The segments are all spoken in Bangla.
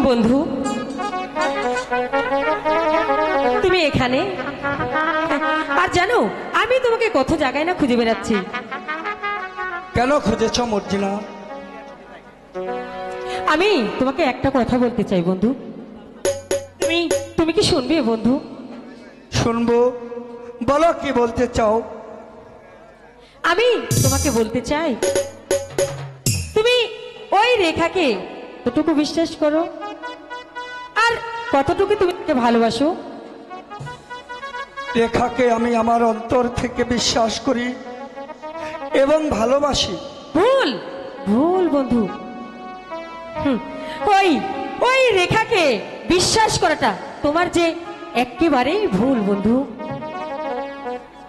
বন্ধু, তুমি এখানে? আর জানো, আমি তোমাকে কত জায়গায় না খুঁজে বেড়াচ্ছি। কেন খুঁজেছ মর্জিনা? আমি তোমাকে একটা কথা বলতে চাই বন্ধু। তুমি তুমি কি শুনবে বন্ধু? শুনবো, বলো কি বলতে চাও। আমি তোমাকে বলতে চাই, তুমি ওই রেখাকে কতটুকু বিশ্বাস করো আর কতটুকু তুমি তাকে ভালোবাসো? রেখাকে আমি আমার অন্তর থেকে বিশ্বাস করি এবং ভালোবাসি। ভুল ভুল বন্ধু। ওই ওই রেখাকে বিশ্বাস করাটা তোমার যে একেবারেই ভুল বন্ধু।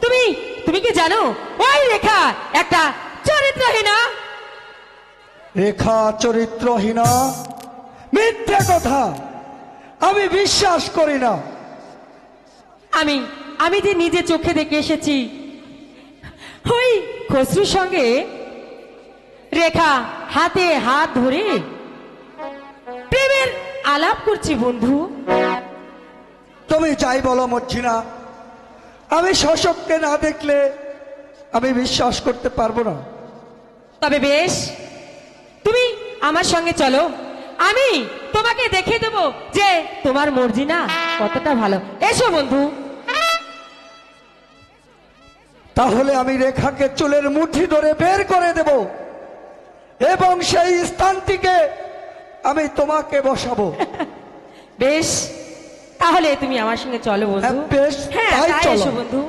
তুমি তুমি কি জানো ওই রেখা একটা চরিত্রহীনা? রেখা চরিত্রহীনা? মিথ্যে কথা, আমি বিশ্বাস করি না। আমি আমি যে নিজে চোখে দেখে এসেছি, ওই খসরুর সঙ্গে রেখা হাতে হাত ধরে প্রেমের আলাপ করছি বন্ধু। তুমি যাই বলো মর্জিনা, আমি শশককে না দেখলে আমি বিশ্বাস করতে পারবো না। তবে বেশ, তুমি আমার সঙ্গে চলো, আমি তোমাকে দেখিয়ে দেবো যে তোমার মর্জিনা কতটা ভালো। এসো বন্ধু। তাহলে আমি রেখাকে চুলের মুঠি ধরে বের করে দেব এবং সেই স্থানটিকে আমি তোমাকে বসাবো। বেশ, তাহলে তুমি আমার সঙ্গে চলো বন্ধু। হ্যাঁ, বেশ, হ্যাঁ, তাই তাই চলো। এসো বন্ধু।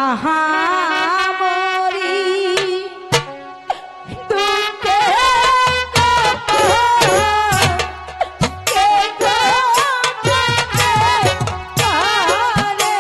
আহা মরি দুঃখে কে গো আরে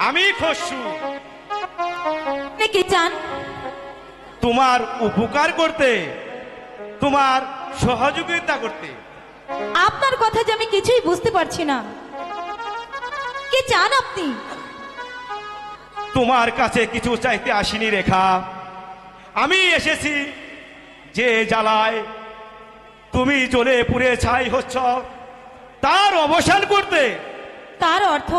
আমি খসরু। কি চান? তোমার উপকার করতে, তোমার সহযোগিতা করতে। আপনার কথা যে আমি কিছুই বুঝতে পারছি না, কি চান আপনি? তোমার কাছে কিছু চাইতে আসিনি রেখা, আমি এসেছি যে জ্বালায় তুমি জ্বলে পুড়ে ছাই হচ্ছ তার অবসান করতে। তার অর্থ?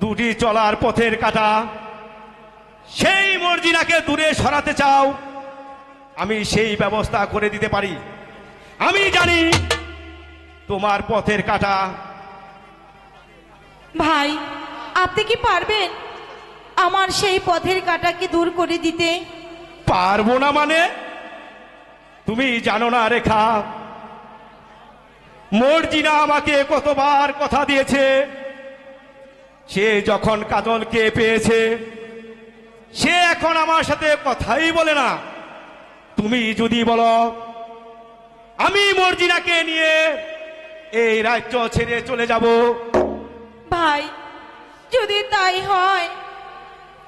দুটি চলার পথের কাঁটা, সেই মর্জিনাকে দূরে সরাতে চাও, আমি সেই ব্যবস্থা করে দিতে পারি। আমি জানি তোমার পথের কাঁটা। ভাই, আপনি কি পারবেন আমার সেই পথের কাঁটাকে দূর করে দিতে? পারবো না মানে? তুমি জানো না রেখা, মর্জিনা আমাকে কতবার কথা দিয়েছে, সে যখন কাজলকে পেয়েছে সে এখন আমার সাথে কথাই বলে না। তুমি যদি বলো আমি মর্জিনাকে নিয়ে এই রাজ্য ছেড়ে চলে যাব, ভাই, যদি তাই হয়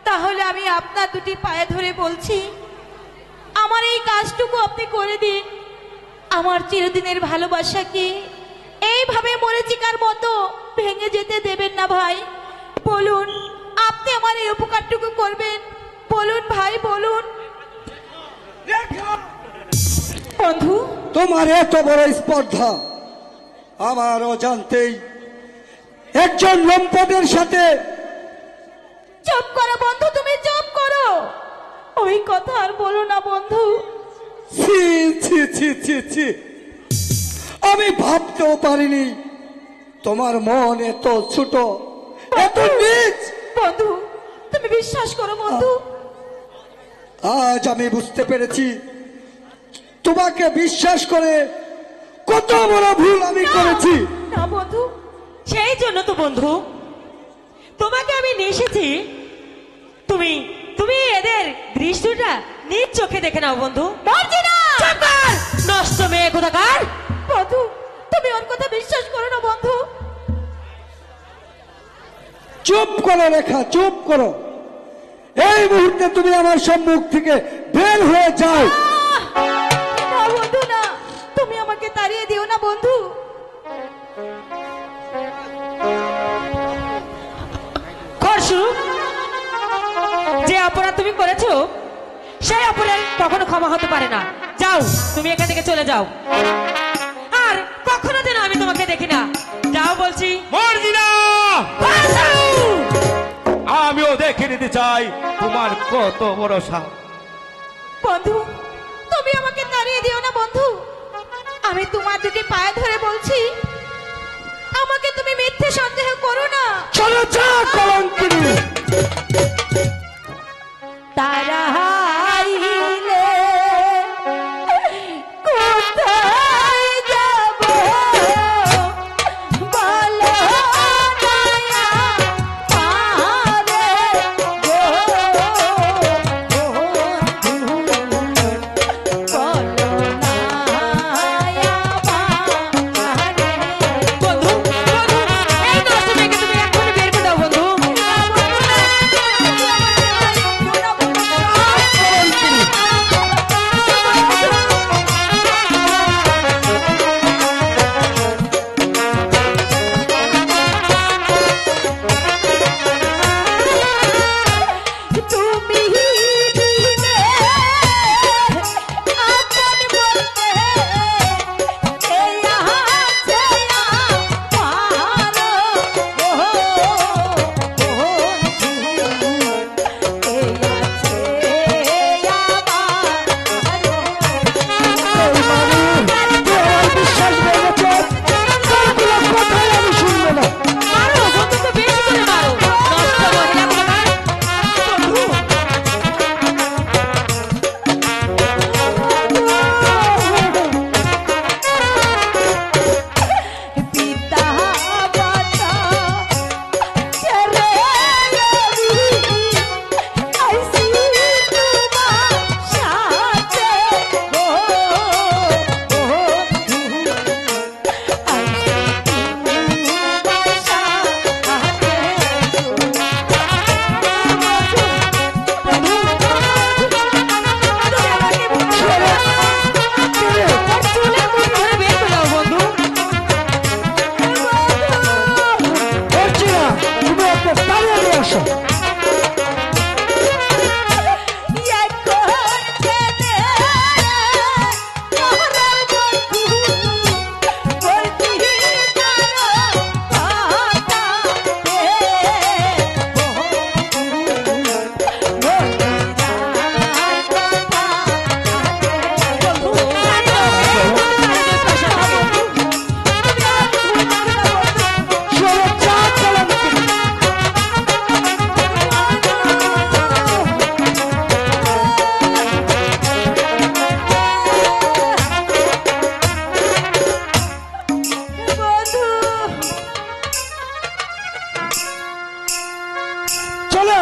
তাহলে আমি আপনার দুটি পায়ে ধরে বলছি, আমার এই কাজটুকু আপনি করে দিন। আমার চিরদিনের ভালোবাসাকে এইভাবে মরীচিকার মতো ভেঙে যেতে দেবেন না ভাই। বলুন, আপনি আমার এই উপকারটুকু করবেন? বলুন ভাই, বলুন। বন্ধু, তোমার এত বড় স্পর্ধা আমার অজান্তেই একজন লম্পটের সাথে। চুপ করো বন্ধু, তুমি চুপ করো। ওই কথা আর বলো না বন্ধু। ছি ছি ছি ছি ছি, আমি ভাবতেও পারিনি তোমার মন এত ছোট, এত নিচ। বন্ধু, তুমি বিশ্বাস করো বন্ধু। আজ আমি বুঝতে পেরেছি তোমাকে বিশ্বাস করে কত বড় ভুল আমি করেছি। না বন্ধু, সেই জন্য তো বন্ধু তোমাকে আমি নিয়ে এসেছি। তুমি তুমি এদের দৃশ্যটা নিজ চোখে দেখে নাও বন্ধু। মর্জিনা! চুপ কর, নষ্ট মেয়ে কোথাকার। বন্ধু, তুমি ওর কথা বিশ্বাস করো না বন্ধু। চুপ করো রেখা, চুপ করো। এই মুহূর্তে তুমি আমার সম্মুখ থেকে বের হয়ে যাও। না বন্ধু, না, তুমি আমাকে তাড়িয়ে দিও না বন্ধু। খরসু, যে অপরাধ তুমি করেছো সেই অপরাধ কখনো ক্ষমা হতে পারে না। যাও, তুমি এখান থেকে চলে যাও, আর কখনো যেন আমি তোমাকে দেখি না। যাও বলছি। মর্জিনা, খরসু! আমিও দেখে নিতে চাই তোমার কত বড় সাহস। বন্ধু, তুমি আমাকে তাড়িয়ে দিও না বন্ধু। আমি তোমার দুটি পায়ে ধরে বলছি, আমাকে তুমি মিথ্যে সন্দেহ করো না। চলো যা কলঙ্কিনী। তারা হারিলে কোথায় যাব বলো না আমারে গো, বলো না আমারে। বন্ধু, বন্ধু, এই নষ্ট মেয়েকে তুমি এক্ষুনি বের করে দাও বন্ধু।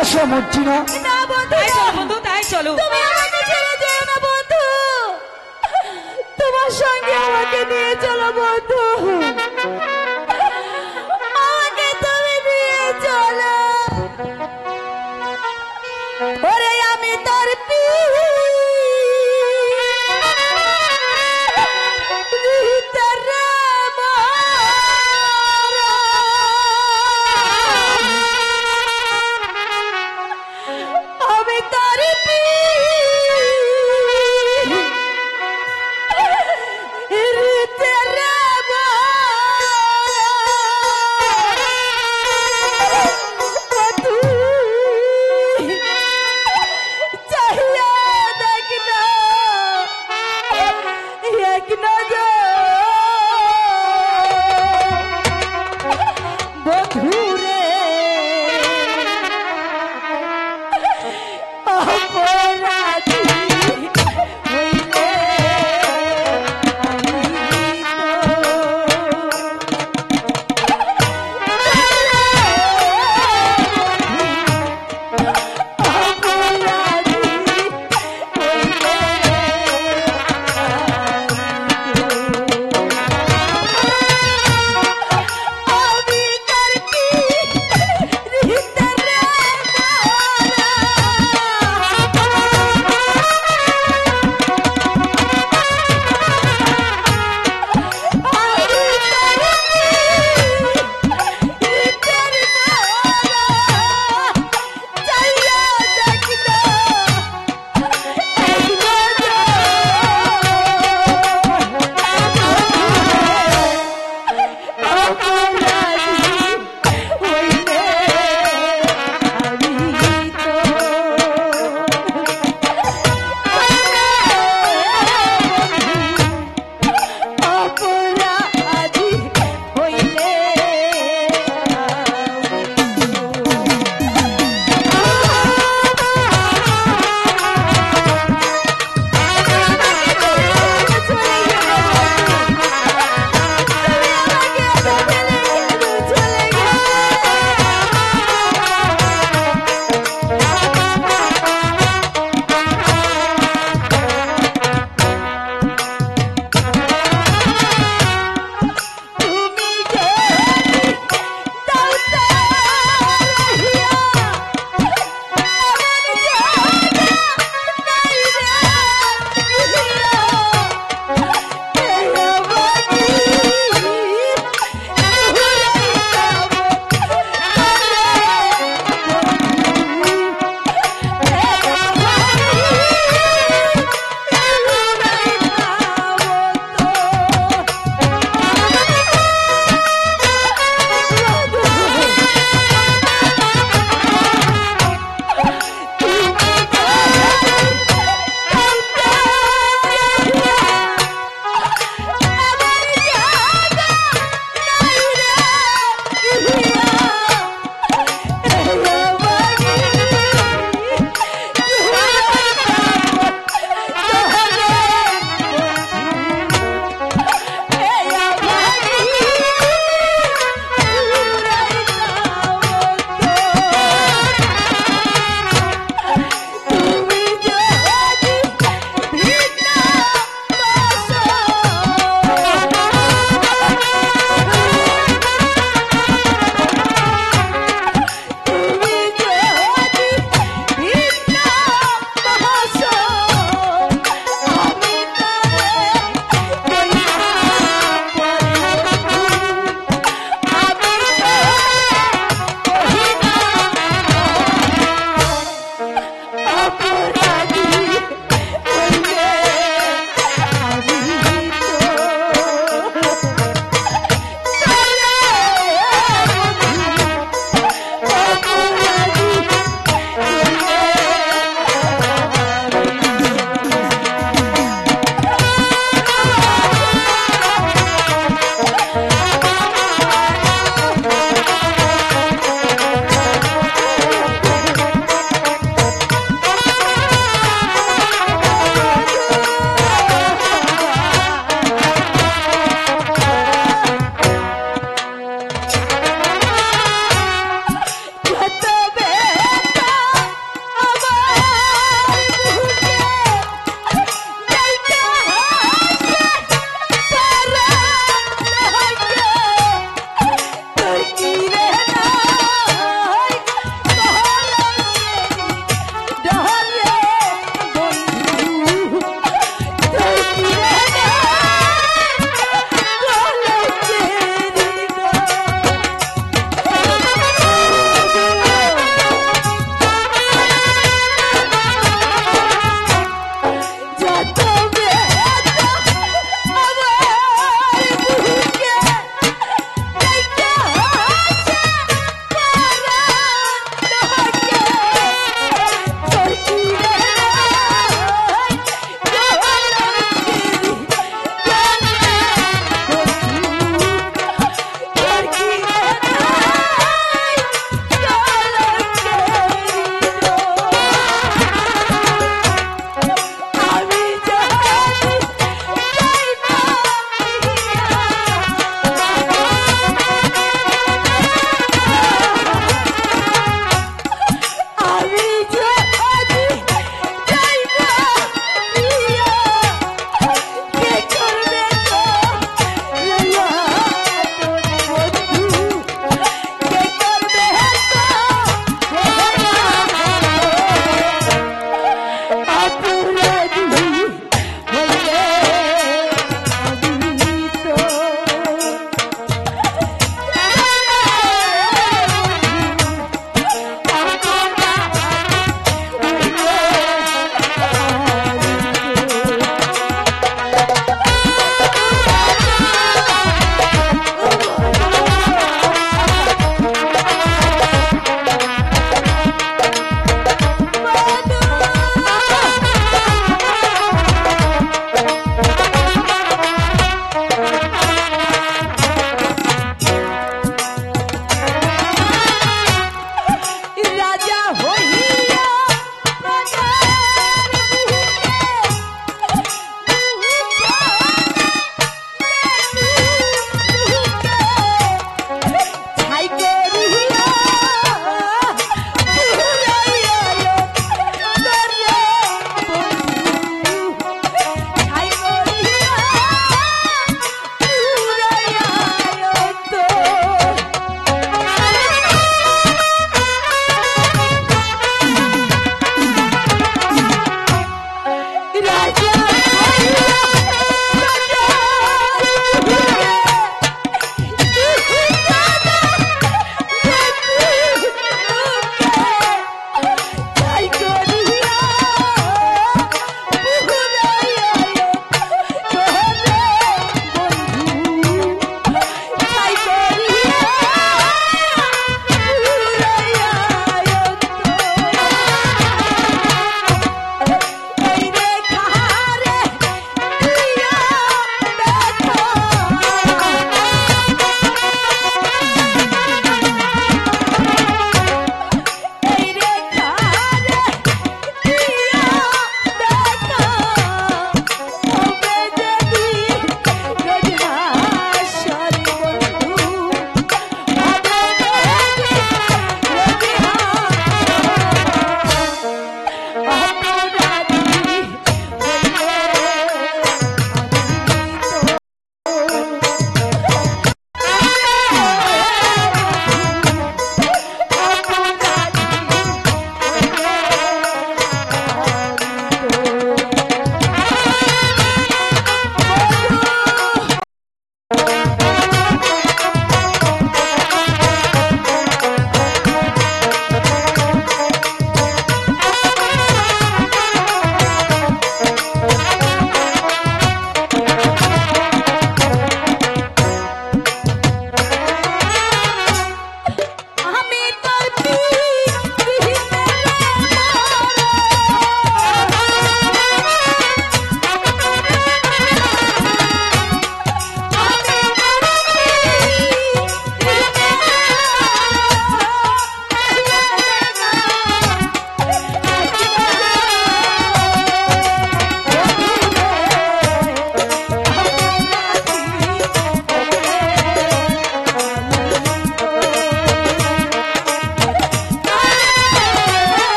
আসো মর্জিনা। না বন্ধু, তাই না। চলো বন্ধু, তাই চলো। তুমি আমাকে ছেড়ে যেও না বন্ধু, তোমার সঙ্গে আমাকে নিয়ে চলো বন্ধু, আমাকে তুমি নিয়ে চলো। ওরে আমি তোর আমি তার চাহিয়া দেখ না এক নজর বধুরে অপরাধী হইলে আমি তার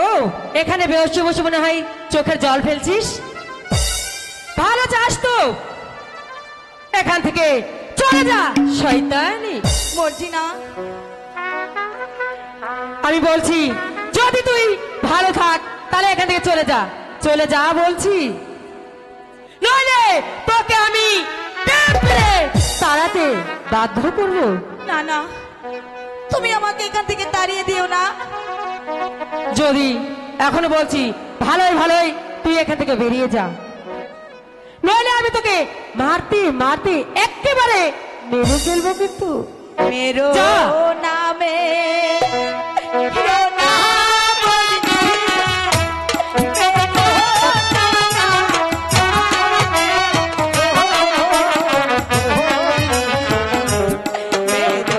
ও এখানে বসে বসে মনে হয় চোখের জল ফেলছিস। ভালো চাস তো এখান থেকে চলে যা শয়তানি। মর্জিনা, আমি বলছি যদি তুই ভালো থাক তাহলে এখান থেকে চলে যা বলছি, নইলে তোকে আমি টেম্পলে তাড়াতে বাধ্য করব। না না, তুমি আমাকে এখান থেকে তাড়িয়ে দিও না। যদি এখনো বলছি ভালোই তুই এখান থেকে বেরিয়ে যা, নইলে আমি তোকে মারতে মারতে একেবারে মেরে ফেলবো কিন্তু। মেরো যা। নামে মেরো নাম মর্জিনা, মেরো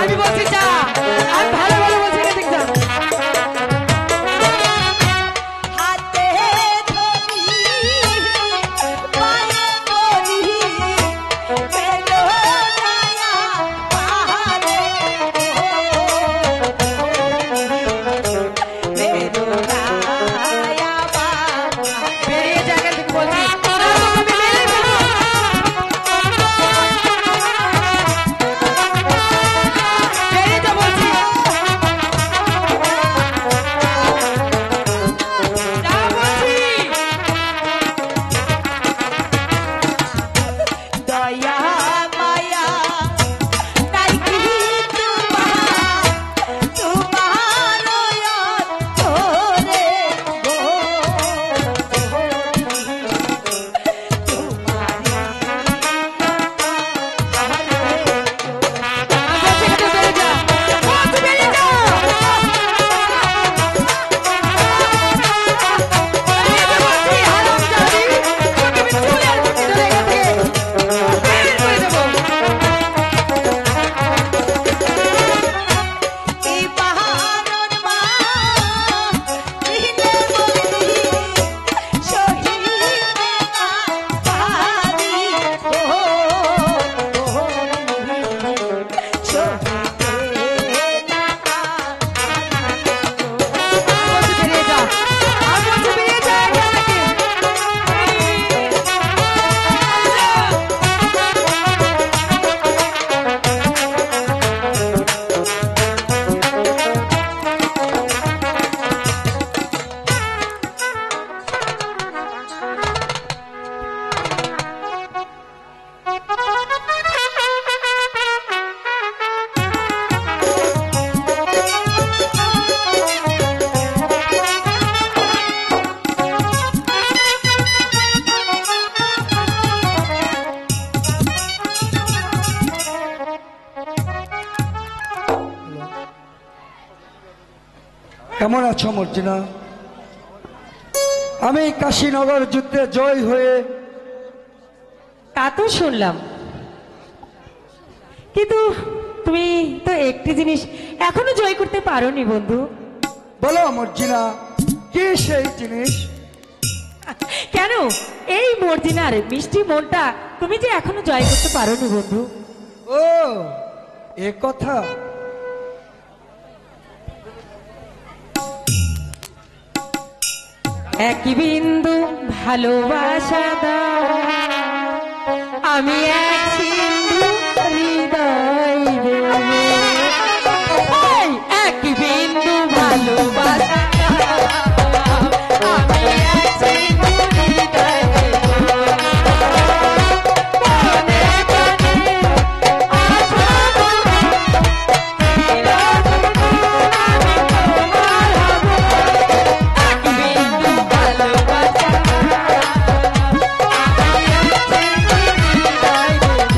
আমি বলছি যা, আমি ভালো বলছি এখান থেকে যা। হাতে ধরি পায়ে ধরি মেরো নায়া পাহাড়ে মেরো নায়া পাহাড়ে। বেরিয়ে যা এখান থেকে বলছি, না তোকে আমি মেরে ফেলবো। বেরিয়ে যা বলছি। যা বলছি। দয়া মায়া নাই কি তোমার তোরে গো আমি বলছি এখান থেকে বেরিয়ে যা। বলছি বেরিয়ে যা। বেরিয়ে যা বলছি, হারামজাদি। তোকে আমি চুলের মুঠি ধরে এখান থেকে বের করে দেবো। এই পাহাড়ের মা দিলে বলি শহীদ না পারি ও শহীদ না বলছি বেরিয়ে যা। আমি বলছি বেরিয়ে যা এখান থেকে। কেমন আছো মর্জিনা? আমি কাশীনগর যুদ্ধে জয় হয়ে তা তো শুনলাম, কিন্তু তুমি তো একটি জিনিস এখনো জয় করতে পারোনি বন্ধু। বলো মর্জিনা, কি সেই জিনিস? কেন এই মর্জিনার মিষ্টি মনটা তুমি যে এখনো জয় করতে পারোনি বন্ধু। ও এ কথা। এক বিন্দু ভালোবাসা দাও, আমি এক সিন্ধু হৃদয় দেব। এই এক বিন্দু ভালোবাসা দাও, আমি এক সিন্ধু হৃদয় দেব। মনে প্রাণে আছো তুমি, চিরদিন আমি তোমার হব। এক বিন্দু ভালোবাসা, আমি এক সিন্ধু হৃদয় দেব।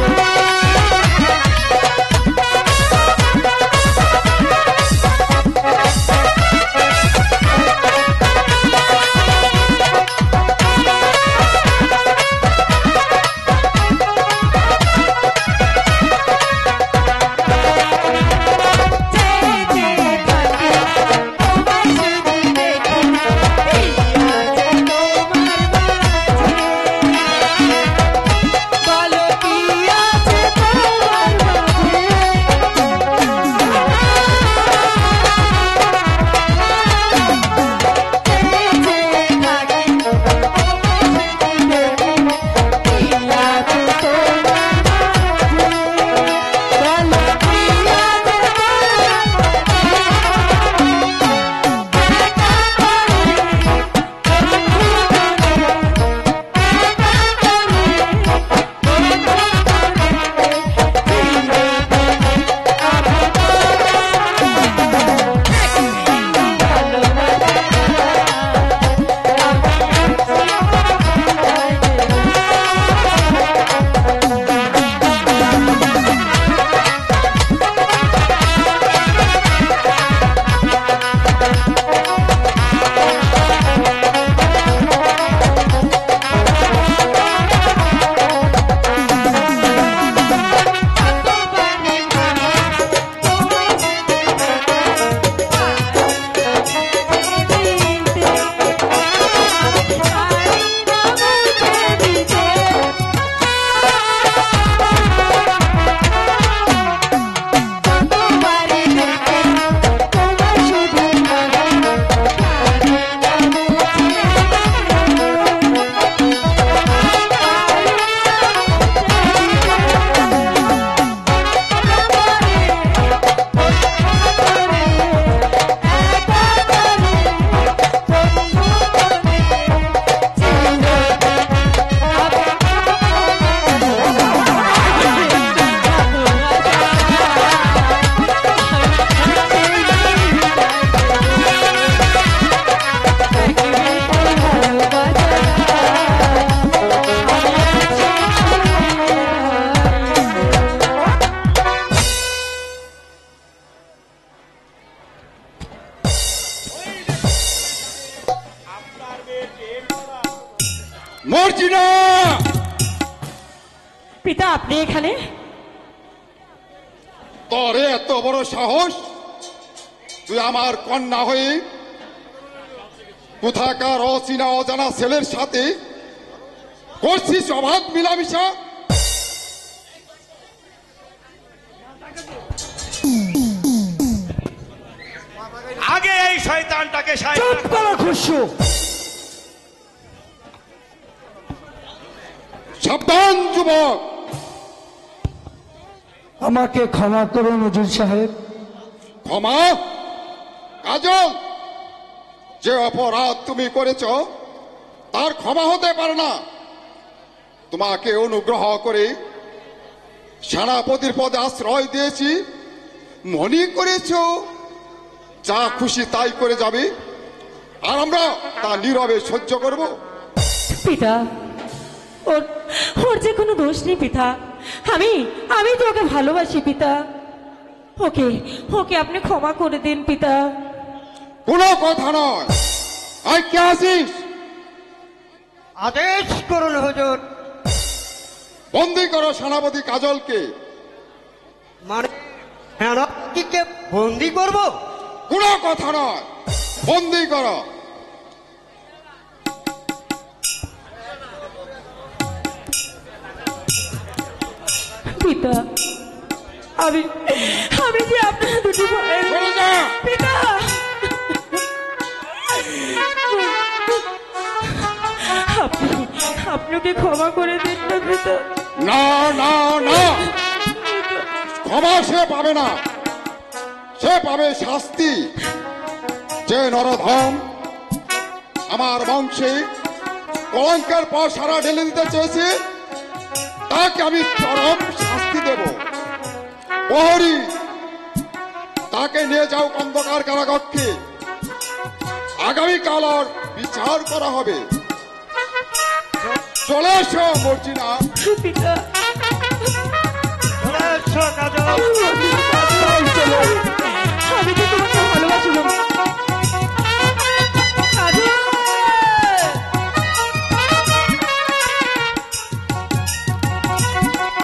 মর্জিনা, পিতা আপনি এখানে? তোর এত বড় সাহস, তুই আমার কন্যা হয়ে কোথাকার অচেনা অজানা ছেলের সাথে করছিস অবাধ মিলামিশা? আগে এই শয়তানটাকে চুপ করো খুশু। সাবধান যুবক, আমাকে ক্ষমা করুন হুজুর সাহেব। ক্ষমা? কাজল, যে অপরাধ তুমি করেছ তার ক্ষমা হতে পারে না। তোমাকে অনুগ্রহ করে সেনাপতির পদে আশ্রয় দিয়েছি, মনে করেছ যা খুশি তাই করে যাবে আর আমরা তা নীরবে সহ্য করব? পিতা, ওর ওর যে কোনো দোষ নেই পিতা। আমি তো ওকে ভালোবাসি পিতা। ওকে ওকে আপনি ক্ষমা করে দিন পিতা। কোনো কথা নয়। আই কে আছিস? আদেশ করুন হুজুর। বন্দি করো সেনাপতি কাজলকে। মানে সেনাপতিকে বন্দি করব? কোনো কথা নয়, বন্দি করো। পিতা, আমি আমি যে আপনার দুটি ভাইয়ের চলে যা। পিতা। আপনি আপনি ওকে ক্ষমা করে দিন না পিতা। না না না, ক্ষমা সে পাবে না, সে পাবে শাস্তি। যে নরধম আমার বংশে কলঙ্কের পর সারা ঢেলে দিতে চেয়েছে তাকে আমি চরম শাস্তি দেব। প্রহরী, তাকে নিয়ে যাও অন্ধকার কারাকক্ষে। আগামীকাল ওর বিচার করা হবে। চলে এসো মর্জিনা। পিতা, চলে এসো কাজল।